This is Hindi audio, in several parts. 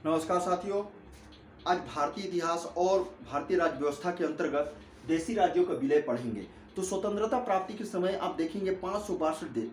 नमस्कार साथियों। आज भारतीय इतिहास और भारतीय राज्य व्यवस्था के अंतर्गत देशी राज्यों का विलय पढ़ेंगे। तो स्वतंत्रता प्राप्ति के समय आप देखेंगे 562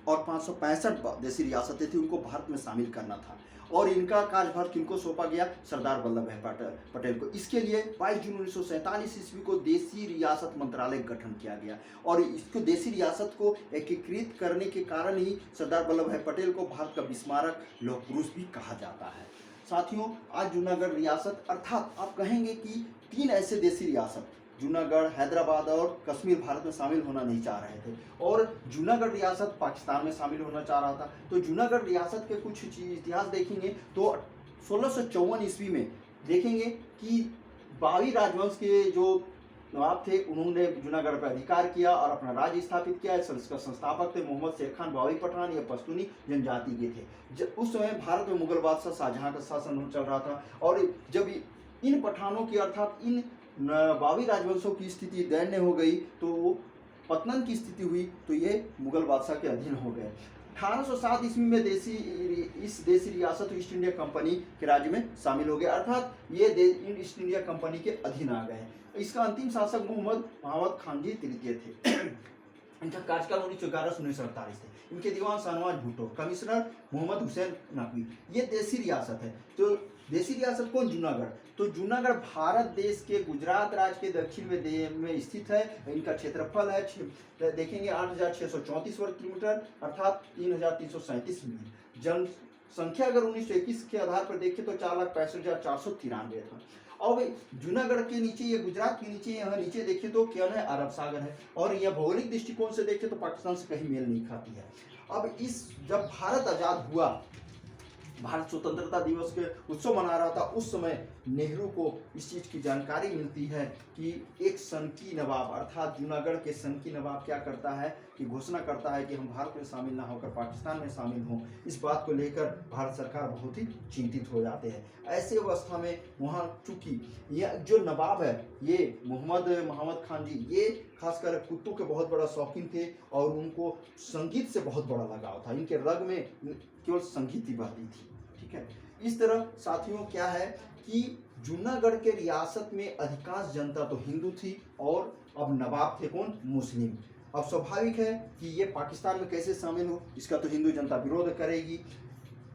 और 565 देशी रियासतें थी, उनको भारत में शामिल करना था और इनका कार्यभार किनको सौंपा गया? सरदार वल्लभ भाई पटेल को। इसके लिए 22 जून 1947 ईस्वी को देशी रियासत मंत्रालय का गठन किया गया और इसको देशी रियासत को एकीकृत करने के कारण ही सरदार वल्लभ भाई पटेल को भारत का विस्मारक लौह पुरुष भी कहा जाता है। साथियों, आज जूनागढ़ रियासत अर्थात आप कहेंगे कि 3 ऐसे देशी रियासत जूनागढ़, हैदराबाद और कश्मीर भारत में शामिल होना नहीं चाह रहे थे और जूनागढ़ रियासत पाकिस्तान में शामिल होना चाह रहा था। तो जूनागढ़ रियासत के कुछ इतिहास देखेंगे तो 1654 ईस्वी में देखेंगे कि बावी राजवंश के जो नवाब थे उन्होंने जूनागढ़ पर अधिकार किया और अपना राज्य स्थापित किया। इसका संस्थापक थे मोहम्मद शेर खान बावी पठान। ये पश्तूनी जनजाति के थे। उस समय भारत में मुगल बादशाह शाहजहां का शासन चल रहा था और जब इन पठानों की अर्थात इन बावी राजवंशों की स्थिति दयनीय हो गई तो वो पतन की स्थिति हुई तो ये मुगल बादशाह के अधीन हो गए। 1807 ईस्वी में इस देशी रियासत ईस्ट इंडिया कंपनी के राज्य में शामिल हो गए अर्थात ये ईस्ट इंडिया कंपनी के अधीन आ गए। इसका अंतिम शासक मोहम्मद खानजी तृतीय थे। इनका कार्यकाल 1911 से 1948 थे। इनके दीवान शाहनवाज भुट्टो, कमिश्नर मोहम्मद हुसैन नकवी। ये देशी रियासत है। तो देशी रियासत कौन? जूनागढ़। तो जूनागढ़ भारत देश के गुजरात राज्य के दक्षिण में स्थित है। इनका क्षेत्रफल है देखेंगे 8634 वर्ग किलोमीटर अर्थात 3337 मील। जनसंख्या अगर 1921 के आधार पर देखें तो 4,65,493 था। अब जूनागढ़ के नीचे, ये गुजरात के नीचे, यहाँ नीचे देखिए तो क्या है? अरब सागर है और यह भौगोलिक दृष्टिकोण से देखें तो पाकिस्तान से कहीं मेल नहीं खाती है। अब जब भारत आजाद हुआ, भारत स्वतंत्रता दिवस के उत्सव मना रहा था, उस समय नेहरू को इस चीज़ की जानकारी मिलती है कि एक सनकी नवाब अर्थात जूनागढ़ के सनकी नवाब क्या करता है कि घोषणा करता है कि हम भारत में शामिल ना होकर पाकिस्तान में शामिल हों। इस बात को लेकर भारत सरकार बहुत ही चिंतित हो जाते हैं। ऐसे अवस्था में वहाँ चूंकि यह जो नवाब है ये मोहम्मद खान जी, ये खासकर कुत्तों के बहुत बड़ा शौकीन थे और उनको संगीत से बहुत बड़ा लगाव था। इनके रग में केवल संगीत ही बहती थी। ठीक है। इस तरह साथियों क्या है कि जूनागढ़ के रियासत में अधिकांश जनता तो हिंदू थी और अब नवाब थे कौन? मुस्लिम। अब स्वाभाविक है कि ये पाकिस्तान में कैसे शामिल हो, इसका तो हिंदू जनता विरोध करेगी।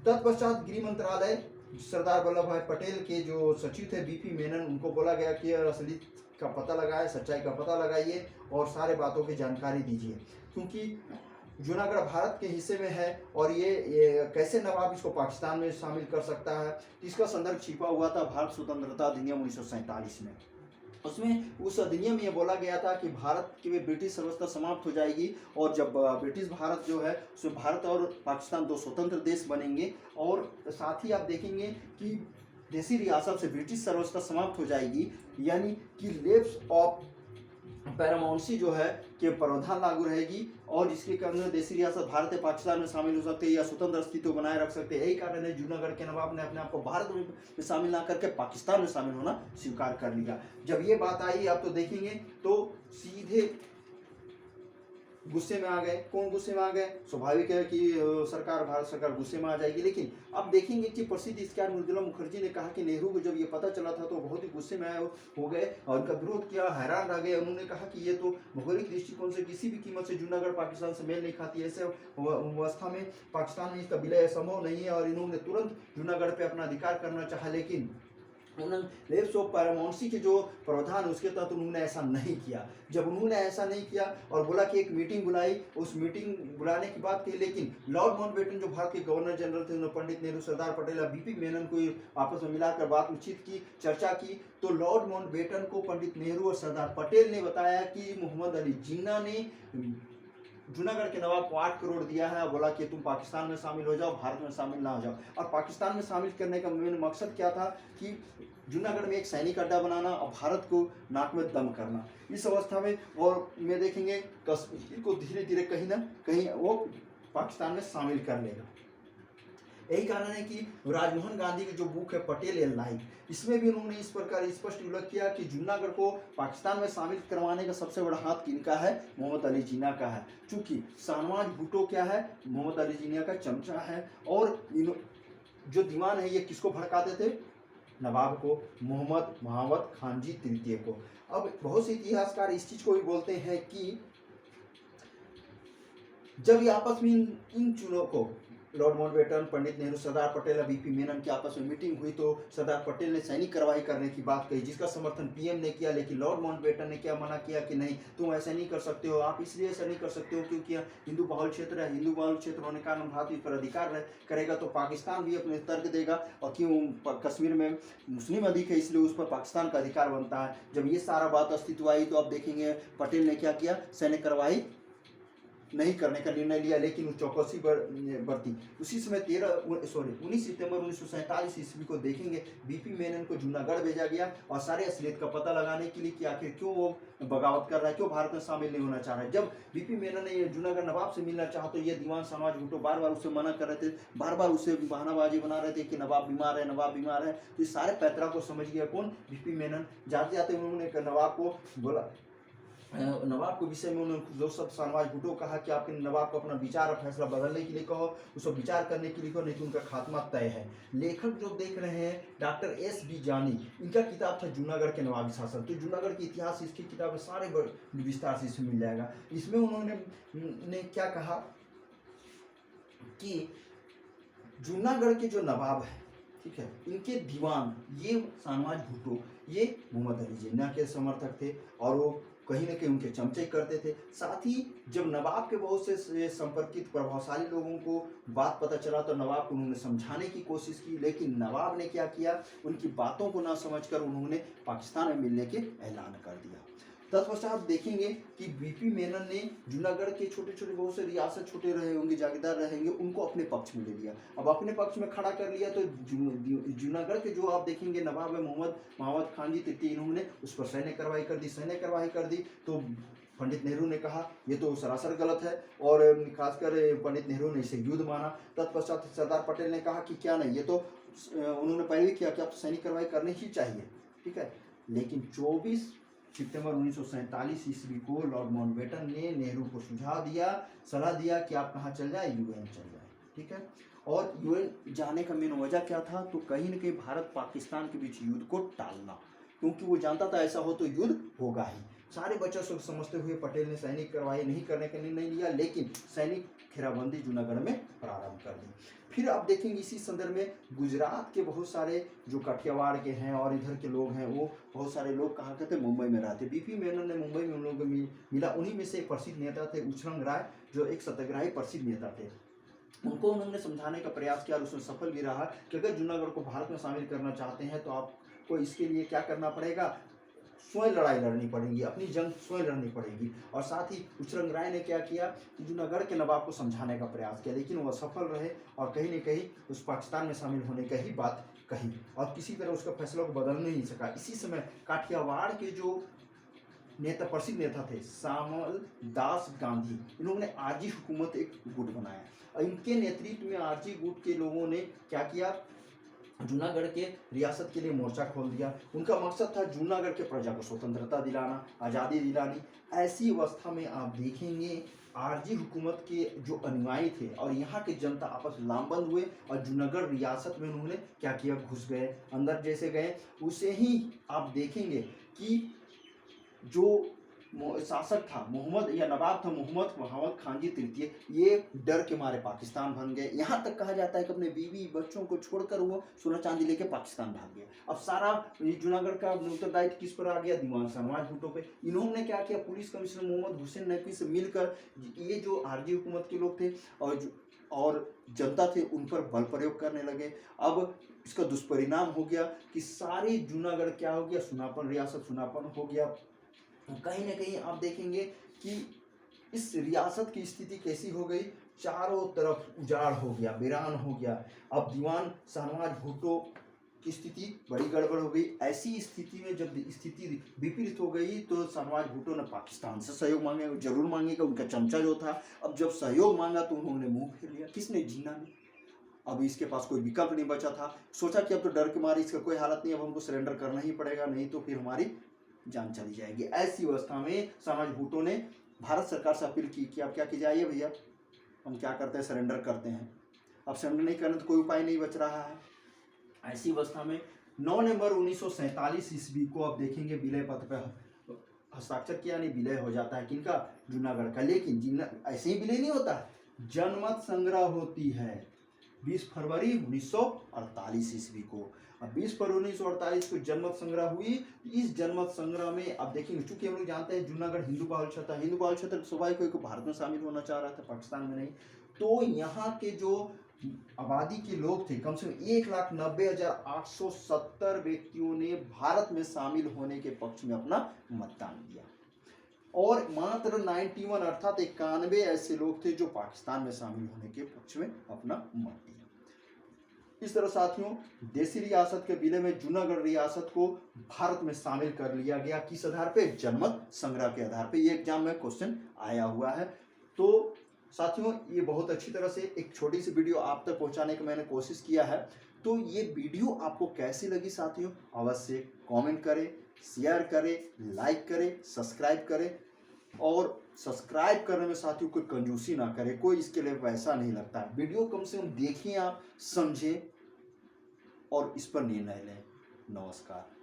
तत्पश्चात गृह मंत्रालय सरदार वल्लभ भाई पटेल के जो सचिव थे बीपी मेनन, उनको बोला गया कि असली का पता लगाए, सच्चाई का पता लगाइए और सारे बातों की जानकारी दीजिए, क्योंकि जूनागढ़ भारत के हिस्से में है और ये कैसे नवाब इसको पाकिस्तान में शामिल कर सकता है। इसका संदर्भ छिपा हुआ था भारत स्वतंत्रता अधिनियम 1947 में। उसमें उस अधिनियम में यह बोला गया था कि भारत की ब्रिटिश व्यवस्था समाप्त हो जाएगी और जब ब्रिटिश भारत जो है उसमें भारत और पाकिस्तान 2 स्वतंत्र देश बनेंगे और साथ ही आप देखेंगे कि देशी रियासत से ब्रिटिश व्यवस्था समाप्त हो जाएगी, यानी कि लेप्स ऑफ पैरामाउंसी जो है कि प्रावधान लागू रहेगी और इसके कारण देशी रियासत भारत या पाकिस्तान में शामिल हो सकते हैं या स्वतंत्र अस्तित्व बनाए रख सकते हैं। यही कारण है जूनागढ़ के नवाब ने अपने आप को भारत में शामिल ना करके पाकिस्तान में शामिल होना स्वीकार कर लिया। जब ये बात आई आप तो देखेंगे तो सीधे गुस्से में आ गए। कौन गुस्से में आ गए? स्वाभाविक है कि भारत सरकार गुस्से में आ जाएगी। लेकिन अब देखेंगे कि प्रसिद्ध इतिहासकार मृदुला मुखर्जी ने कहा कि नेहरू को जब ये पता चला था तो बहुत ही गुस्से में आए हो गए और उनका विरोध किया, हैरान रह गए। उन्होंने कहा कि ये तो भौगोलिक दृष्टिकोण से किसी भी कीमत से जूनागढ़ पाकिस्तान से मेल नहीं खाती। ऐसे अवस्था में पाकिस्तान में इसका विलय संभव नहीं है और इन्होंने तुरंत जूनागढ़ पर अपना अधिकार करना चाहा, लेकिन उन्होंने लेप्स ऑफ पैरामाउंसी के जो प्रावधान उसके तहत उन्होंने ऐसा नहीं किया। जब उन्होंने ऐसा नहीं किया और बोला कि एक मीटिंग बुलाई, उस मीटिंग बुलाने की बात कही, लेकिन लॉर्ड माउंटबेटन जो भारत के गवर्नर जनरल थे, उन्होंने पंडित नेहरू, सरदार पटेल और बीपी मेनन को आपस में मिलाकर बातचीत की, चर्चा की। तो लॉर्ड माउंटबेटन को पंडित नेहरू और सरदार पटेल ने बताया कि मोहम्मद अली जिन्ना ने जूनागढ़ के नवाब को 8 करोड़ दिया है और बोला कि तुम पाकिस्तान में शामिल हो जाओ, भारत में शामिल ना हो जाओ। और पाकिस्तान में शामिल करने का मेन मकसद क्या था कि जूनागढ़ में एक सैनिक अड्डा बनाना और भारत को नाक में दम करना। इस अवस्था में और में देखेंगे कश्मीर को धीरे धीरे कहीं ना कहीं वो पाकिस्तान में शामिल कर लेगा। यही कारण है कि राजमोहन गांधी की जो बुक है पटेल एंड लाइफ, इसमें भी उन्होंने इस प्रकार स्पष्ट उल्लेख किया कि जूनागढ़ को पाकिस्तान में शामिल करवाने का सबसे बड़ा हाथ किनका है? मोहम्मद अली जिन्ना का है। चूंकि शाहनवाज भुट्टो क्या है? मोहम्मद अली जिन्ना का चमचा है और जो दीवान है ये किसको भड़काते थे? नवाब को, मोहम्मद महावत खानजी तृतीय को। अब बहुत से इतिहासकार इस चीज को भी बोलते हैं कि जब ये आपस में इन चुनों को, लॉर्ड माउंटबेटन, पंडित नेहरू, सरदार पटेल और बीपी मेनन की आपस में मीटिंग हुई तो सरदार पटेल ने सैनिक कार्रवाई करने की बात कही, जिसका समर्थन पीएम ने किया, लेकिन लॉर्ड माउंटबेटन ने क्या मना किया कि नहीं, तुम ऐसा नहीं कर सकते हो। आप इसलिए ऐसा नहीं कर सकते हो क्योंकि हिंदू बहुल क्षेत्र है, हिंदू बहुल क्षेत्र होने के कारण भारत इस पर अधिकार करेगा, तो पाकिस्तान भी अपने तर्क देगा, और क्यों कश्मीर में मुस्लिम अधिक है इसलिए उस पर पाकिस्तान का अधिकार बनता है। जब ये सारा बात अस्तित्व आई तो आप देखेंगे पटेल ने क्या किया, सैनिक कार्रवाई नहीं करने का निर्णय लिया, लेकिन वो चौकसी बरती। उसी समय 19 सितंबर 1947 ईस्वी को देखेंगे बीपी मेनन को जूनागढ़ भेजा गया और सारे असलियत का पता लगाने के लिए कि आखिर क्यों वो बगावत कर रहा है, क्यों भारत में शामिल नहीं होना चाह रहा है। जब बीपी मेनन ने जूनागढ़ नवाब से मिलना चाहा तो ये दीवान समाज भुट्टो बार बार उसे मना कर रहे थे, बार बार उसे बहानाबाजी बना रहे थे कि नवाब बीमार है, नवाब बीमार है। तो इस सारे पैतरा को समझ गया कौन, बीपी मेनन। जाते जाते उन्होंने नवाब को बोला, नवाब के विषय में उन्होंने जोसेफ शाहनवाज भुट्टो कहा कि आपके नवाब को अपना विचार और फैसला बदलने के लिए कहो, उसको विचार करने के लिए कहो, नहीं तो उनका खात्मा तय है। लेखक जो देख रहे हैं डॉक्टर S.B. जानी, इनका किताब था जूनागढ़ के नवाबी शासन। तो जूनागढ़ की इतिहास इसकी किताब सारे विस्तार से इसमें मिल जाएगा। इसमें उन्होंने क्या कहा कि जूनागढ़ के जो नवाब है, ठीक है, इनके दीवान ये शाहनवाज भुट्टो, ये मोहम्मद अली जिन्ना के समर्थक थे और वो कहीं ना कहीं उनके चमचे करते थे। साथ ही जब नवाब के बहुत से संपर्कित प्रभावशाली लोगों को बात पता चला तो नवाब को उन्होंने समझाने की कोशिश की, लेकिन नवाब ने क्या किया, उनकी बातों को ना समझकर उन्होंने पाकिस्तान में मिलने के ऐलान कर दिया। तत्पश्चात देखेंगे कि बीपी मेनन ने जूनागढ़ के छोटे छोटे बहुत से रियासत छोटे रहे होंगे, जागीरदार रहेंगे, उनको अपने पक्ष में ले लिया। अब अपने पक्ष में खड़ा कर लिया तो जूनागढ़ के जो आप देखेंगे नवाब है मोहम्मद महावत खानजी तृतीय, इन्होंने उस पर सैन्य कार्रवाई कर दी। सैन्य कार्रवाई कर दी तो पंडित नेहरू ने कहा ये तो सरासर गलत है, और खासकर पंडित नेहरू ने इसे युद्ध माना। तत्पश्चात सरदार पटेल ने कहा कि क्या नहीं, ये तो उन्होंने पहले भी किया कि आप सैनिक कार्रवाई करनी ही चाहिए, ठीक है। लेकिन 24 सितंबर 1947 ईस्वी को लॉर्ड माउंटबेटन ने नेहरू को सुझाव दिया, सलाह दिया कि आप कहाँ चल जाए, यूएन चल जाए, ठीक है। और यूएन जाने का मेन वजह क्या था, तो कहीं न कहीं भारत पाकिस्तान के बीच युद्ध को टालना, क्योंकि वो जानता था ऐसा हो तो युद्ध होगा ही। सारे बच्चों को समझते हुए पटेल ने सैनिक कार्रवाई नहीं करने का निर्णय लिया, लेकिन सैनिक घेराबंदी जूनागढ़ में प्रारंभ कर दी। फिर आप देखेंगे इसी संदर्भ में गुजरात के बहुत सारे जो काठियावाड़ के हैं और इधर के लोग हैं, वो बहुत सारे लोग कहा करते मुंबई में रहते। बीपी मेनन ने मुंबई में उन लोगों को मिला, उन्हीं में से एक प्रसिद्ध नेता थे उछरंग राय, जो एक सत्याग्रही प्रसिद्ध नेता थे। उनको उन्होंने समझाने का प्रयास किया और उसमें सफल भी रहा कि अगर जूनागढ़ को भारत में शामिल करना चाहते हैं तो आपको इसके लिए क्या करना पड़ेगा, स्वयं लड़ाई लड़नी पड़ेगी, अपनी जंग स्वयं लड़नी पड़ेगी। और साथ ही उछरंग राय ने क्या किया कि जूनागढ़ के नवाब को समझाने का प्रयास किया, लेकिन वो असफल रहे और कहीं न कहीं उस पाकिस्तान में शामिल होने का ही बात कही और किसी तरह उसका फैसला को बदल नहीं सका। इसी समय काठियावाड़ के जो नेता, प्रसिद्ध नेता थे श्यामल दास गांधी, इन्होंने आरजी हुकूमत एक गुट बनाया और इनके नेतृत्व में आरजी गुट के लोगों ने क्या किया, जूनागढ़ के रियासत के लिए मोर्चा खोल दिया। उनका मकसद था जूनागढ़ के प्रजा को स्वतंत्रता दिलाना, आज़ादी दिलानी। ऐसी अवस्था में आप देखेंगे आरजी हुकूमत के जो अनुयायी थे और यहाँ के जनता आपस लामबंद हुए और जूनागढ़ रियासत में उन्होंने क्या किया, घुस गए। अंदर जैसे गए उसे ही आप देखेंगे कि जो शासक था मोहम्मद या नवाब था मोहम्मद महावत खानजी तृतीय, ये डर के मारे पाकिस्तान भाग गए। यहाँ तक कहा जाता है कि अपने बीवी बच्चों को छोड़कर वो सोना चांदी लेके पाकिस्तान भाग गए। अब सारा जूनागढ़ का उत्तरदायित्व किस पर आ गया, दीवान शाहनवाज भुट्टो पे। इन्होंने क्या किया, पुलिस कमिश्नर मोहम्मद हुसैन नकवी से मिलकर ये जो आरजी हुकूमत के लोग थे और जनता थे उन पर बल प्रयोग करने लगे। अब इसका दुष्परिणाम हो गया कि सारे जूनागढ़ क्या हो गया, सुनापन, रियासत सुनापन हो गया। कहीं ना कहीं आप देखेंगे कि इस रियासत की स्थिति कैसी हो गई, चारों तरफ उजाड़ हो गया, वीरान हो गया। अब दीवान शाहनवाज भुट्टो की स्थिति बड़ी गड़बड़ हो गई। ऐसी स्थिति में जब स्थिति विपरीत हो गई तो शाहनवाज भुट्टो ने पाकिस्तान से सहयोग मांगे, जरूर मांगेगा, उनका चमचा जो था। अब जब सहयोग मांगा तो उन्होंने मुंह फेर लिया, किसने, जीना ने। अब इसके पास कोई विकल्प नहीं बचा था। सोचा कि अब तो डर के मारे इसका कोई हालत नहीं, अब हमको सरेंडर करना ही पड़ेगा, नहीं तो फिर हमारी जान चली जाएगी। ऐसी अवस्था में शाहनवाज भुट्टो ने भारत सरकार से अपील की कि आप क्या कीजिए, आइए भैया हम क्या करते हैं, सरेंडर करते हैं। अब सर्वेंट नहीं करना तो कोई उपाय नहीं बच रहा है। ऐसी अवस्था में 9 नवंबर 1947 ईस्वी को आप देखेंगे विलय पत्र पर हस्ताक्षर किया, नहीं विलय हो जाता है किनका, जूनागढ़ का। लेकिन ऐसे ही विलय नहीं होता है, जनमत संग्रह होती है 20 फरवरी 1948 ईस्वी को। अब 20 फरवरी 1948 को जनमत संग्रह हुई। इस जनमत संग्रह में अब देखेंगे, चूंकि हम लोग जानते हैं जूनागढ़ हिंदू बाहुल क्षेत्र, हिंदू बाहुल क्षेत्र स्वाभाविक कोई भारत में शामिल होना चाह रहा था, पाकिस्तान में नहीं, तो यहाँ के जो आबादी के लोग थे कम से कम 1,90,870 व्यक्तियों ने भारत में शामिल होने के पक्ष में अपना मतदान दिया, और मात्र 91 अर्थात 91 ऐसे लोग थे जो पाकिस्तान में शामिल होने के पक्ष में अपना मत दिया। इस तरह साथियों, देसी रियासत के विलय में जूनागढ़ रियासत को भारत में शामिल कर लिया गया। किस आधार पे, जनमत संग्रह के आधार पे। ये एग्जाम में क्वेश्चन आया हुआ है। तो साथियों, ये बहुत अच्छी तरह से एक छोटी सी वीडियो आप तक पहुंचाने की मैंने कोशिश किया है। तो ये वीडियो आपको कैसी लगी साथियों, अवश्य कमेंट करें, शेयर करें, लाइक करें, सब्सक्राइब करें। और सब्सक्राइब करने में साथियों कोई कंजूसी ना करें, कोई इसके लिए पैसा नहीं लगता है। वीडियो कम से कम देखिए, आप समझें और इस पर निर्णय लें। नमस्कार।